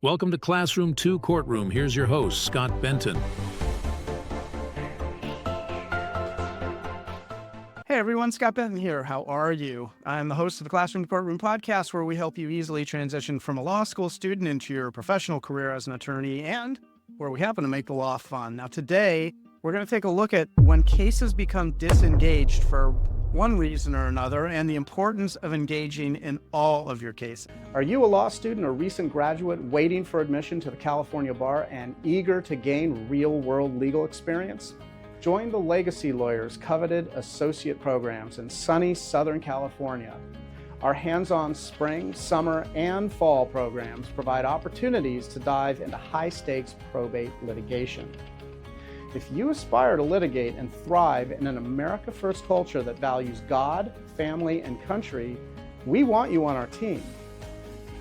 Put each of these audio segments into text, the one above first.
Welcome to Classroom 2 Courtroom. Here's your host, Scott Benton. Hey everyone, Scott Benton here. How are you? I'm the host of the Classroom Courtroom podcast, where we help you easily transition from a law school student into your professional career as an attorney, and where we happen to make the law fun. Now today, we're going to take a look at when cases become disengaged for one reason or another, and the importance of engaging in all of your cases. Are you a law student or recent graduate waiting for admission to the California bar and eager to gain real-world legal experience? Join the Legacy Lawyers' coveted associate programs in sunny Southern California. Our hands-on spring, summer, and fall programs provide opportunities to dive into high-stakes probate litigation. If you aspire to litigate and thrive in an America First culture that values God, family, and country, we want you on our team.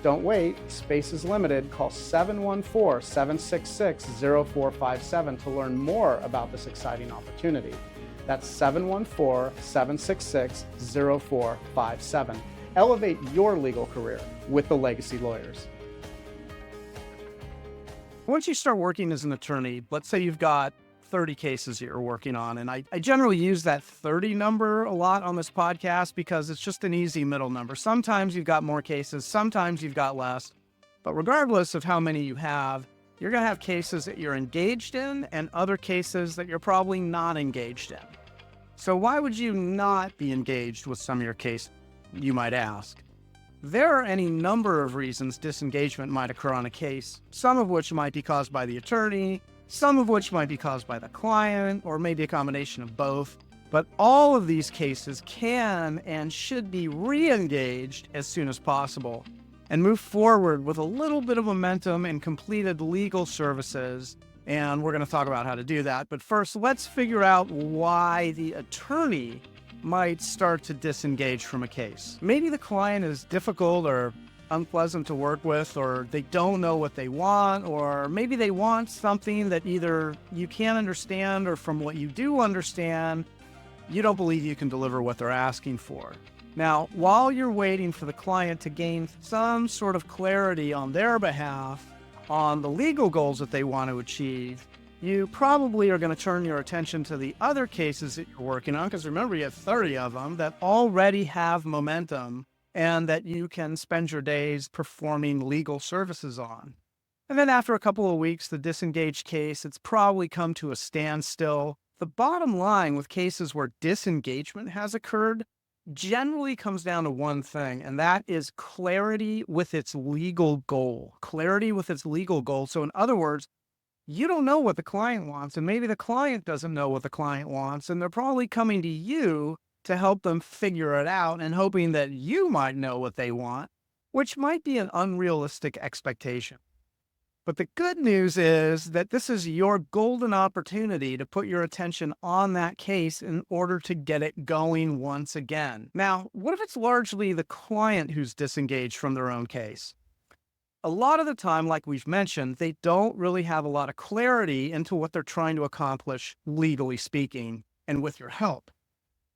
Don't wait, space is limited. Call 714-766-0457 to learn more about this exciting opportunity. That's 714-766-0457. Elevate your legal career with the Legacy Lawyers. Once you start working as an attorney, let's say you've got 30 cases you're working on. And I generally use that 30 number a lot on this podcast because it's just an easy middle number. Sometimes you've got more cases, sometimes you've got less. But regardless of how many you have, you're going to have cases that you're engaged in and other cases that you're probably not engaged in. So why would you not be engaged with some of your cases, you might ask? There are any number of reasons disengagement might occur on a case, some of which might be caused by the attorney, some of which might be caused by the client, or maybe a combination of both. But all of these cases can and should be re-engaged as soon as possible and move forward with a little bit of momentum and completed legal services. And we're going to talk about how to do that. But first, let's figure out why the attorney might start to disengage from a case. Maybe the client is difficult or unpleasant to work with, or they don't know what they want, or maybe they want something that either you can't understand, or from what you do understand, you don't believe you can deliver what they're asking for. Now, while you're waiting for the client to gain some sort of clarity on their behalf on the legal goals that they want to achieve, you probably are going to turn your attention to the other cases that you're working on, because remember, you have 30 of them that already have momentum and that you can spend your days performing legal services on. And then after a couple of weeks, the disengaged case, it's probably come to a standstill. The bottom line with cases where disengagement has occurred generally comes down to one thing, and that is clarity with its legal goal. Clarity with its legal goal. So in other words, you don't know what the client wants, and maybe the client doesn't know what the client wants, and they're probably coming to you to help them figure it out and hoping that you might know what they want, which might be an unrealistic expectation. But the good news is that this is your golden opportunity to put your attention on that case in order to get it going once again. Now, what if it's largely the client who's disengaged from their own case? A lot of the time, like we've mentioned, they don't really have a lot of clarity into what they're trying to accomplish, legally speaking, and with your help.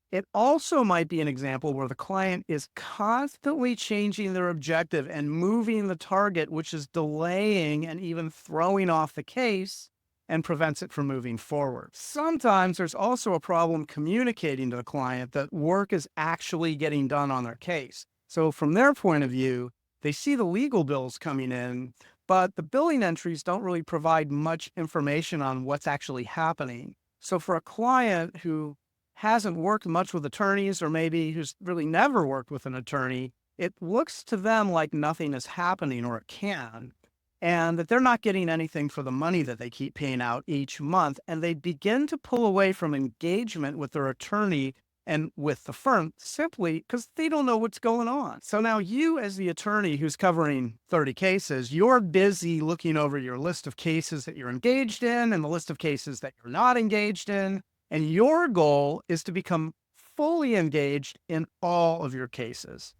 It also might be an example where the client is constantly changing their objective and moving the target, which is delaying and even throwing off the case and prevents it from moving forward. Sometimes there's also a problem communicating to the client that work is actually getting done on their case. So from their point of view, they see the legal bills coming in, but the billing entries don't really provide much information on what's actually happening. So for a client who hasn't worked much with attorneys, or maybe who's really never worked with an attorney, it looks to them like nothing is happening, or it can, and that they're not getting anything for the money that they keep paying out each month. And they begin to pull away from engagement with their attorney and with the firm simply because they don't know what's going on. So now you, as the attorney who's covering 30 cases, you're busy looking over your list of cases that you're engaged in and the list of cases that you're not engaged in. And your goal is to become fully engaged in all of your cases.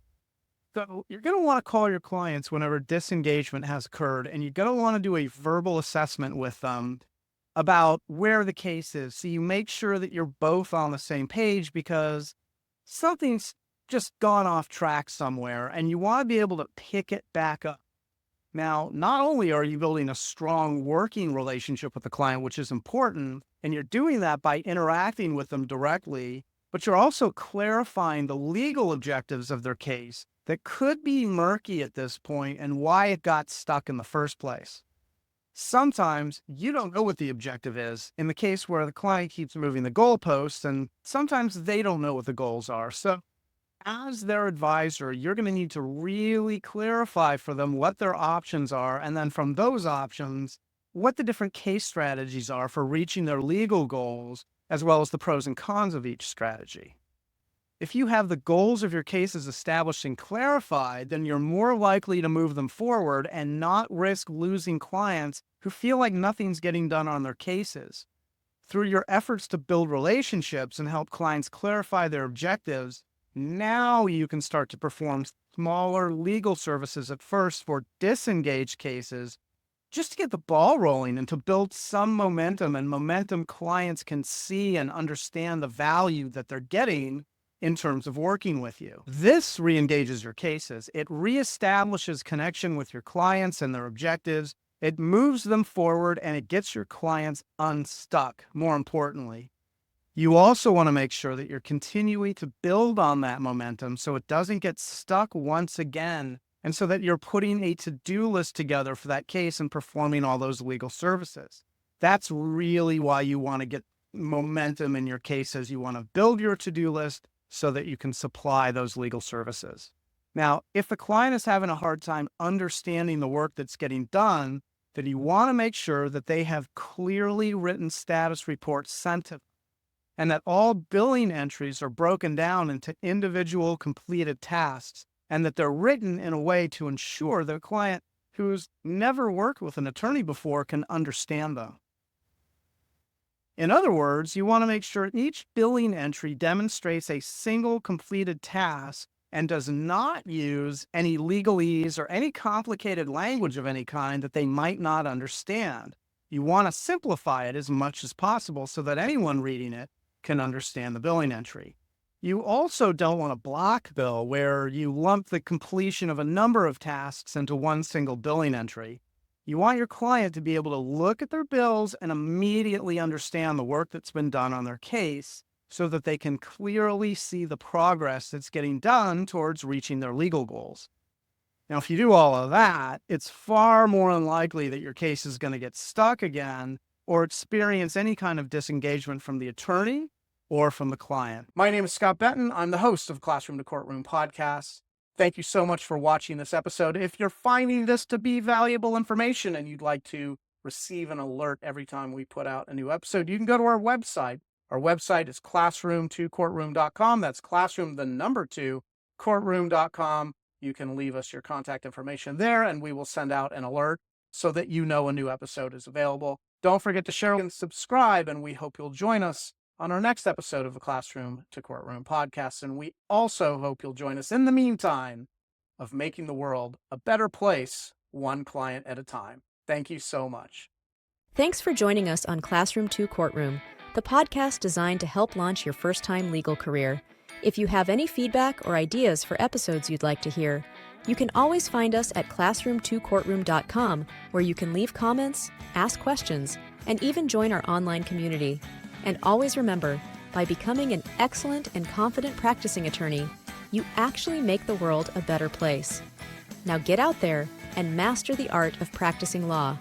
So you're going to want to call your clients whenever disengagement has occurred, and you're going to want to do a verbal assessment with them about where the case is. So you make sure that you're both on the same page, because something's just gone off track somewhere and you want to be able to pick it back up. Now, not only are you building a strong working relationship with the client, which is important, and you're doing that by interacting with them directly, but you're also clarifying the legal objectives of their case that could be murky at this point and why it got stuck in the first place. Sometimes you don't know what the objective is in the case where the client keeps moving the goalposts, and sometimes they don't know what the goals are. So, as their advisor, you're going to need to really clarify for them what their options are, and then from those options, what the different case strategies are for reaching their legal goals, as well as the pros and cons of each strategy. If you have the goals of your cases established and clarified, then you're more likely to move them forward and not risk losing clients who feel like nothing's getting done on their cases. Through your efforts to build relationships and help clients clarify their objectives, now you can start to perform smaller legal services at first for disengaged cases just to get the ball rolling and to build some momentum, and momentum clients can see and understand the value that they're getting in terms of working with you. This re-engages your cases. It reestablishes connection with your clients and their objectives. It moves them forward, and it gets your clients unstuck, more importantly. You also want to make sure that you're continuing to build on that momentum so it doesn't get stuck once again, and so that you're putting a to-do list together for that case and performing all those legal services. That's really why you want to get momentum in your cases. You want to build your to-do list so that you can supply those legal services. Now, if the client is having a hard time understanding the work that's getting done, then you want to make sure that they have clearly written status reports sent to them, and that all billing entries are broken down into individual completed tasks, and that they're written in a way to ensure the client who's never worked with an attorney before can understand them. In other words, you want to make sure each billing entry demonstrates a single completed task and does not use any legalese or any complicated language of any kind that they might not understand. You want to simplify it as much as possible so that anyone reading it can understand the billing entry. You also don't want a block bill where you lump the completion of a number of tasks into one single billing entry. You want your client to be able to look at their bills and immediately understand the work that's been done on their case so that they can clearly see the progress that's getting done towards reaching their legal goals. Now, if you do all of that, it's far more unlikely that your case is going to get stuck again or experience any kind of disengagement from the attorney or from the client. My name is Scott Benton. I'm the host of Classroom to Courtroom podcast. Thank you so much for watching this episode. If you're finding this to be valuable information and you'd like to receive an alert every time we put out a new episode, you can go to our website. Our website is classroom2courtroom.com. That's classroom, the number 2, courtroom.com. You can leave us your contact information there, and we will send out an alert so that you know a new episode is available. Don't forget to share and subscribe, and we hope you'll join us on our next episode of the Classroom to Courtroom podcast. And we also hope you'll join us in the meantime of making the world a better place, one client at a time. Thank you so much. Thanks for joining us on Classroom to Courtroom, the podcast designed to help launch your first-time legal career. If you have any feedback or ideas for episodes you'd like to hear, you can always find us at classroom2courtroom.com, where you can leave comments, ask questions, and even join our online community. And always remember, by becoming an excellent and confident practicing attorney, you actually make the world a better place. Now get out there and master the art of practicing law.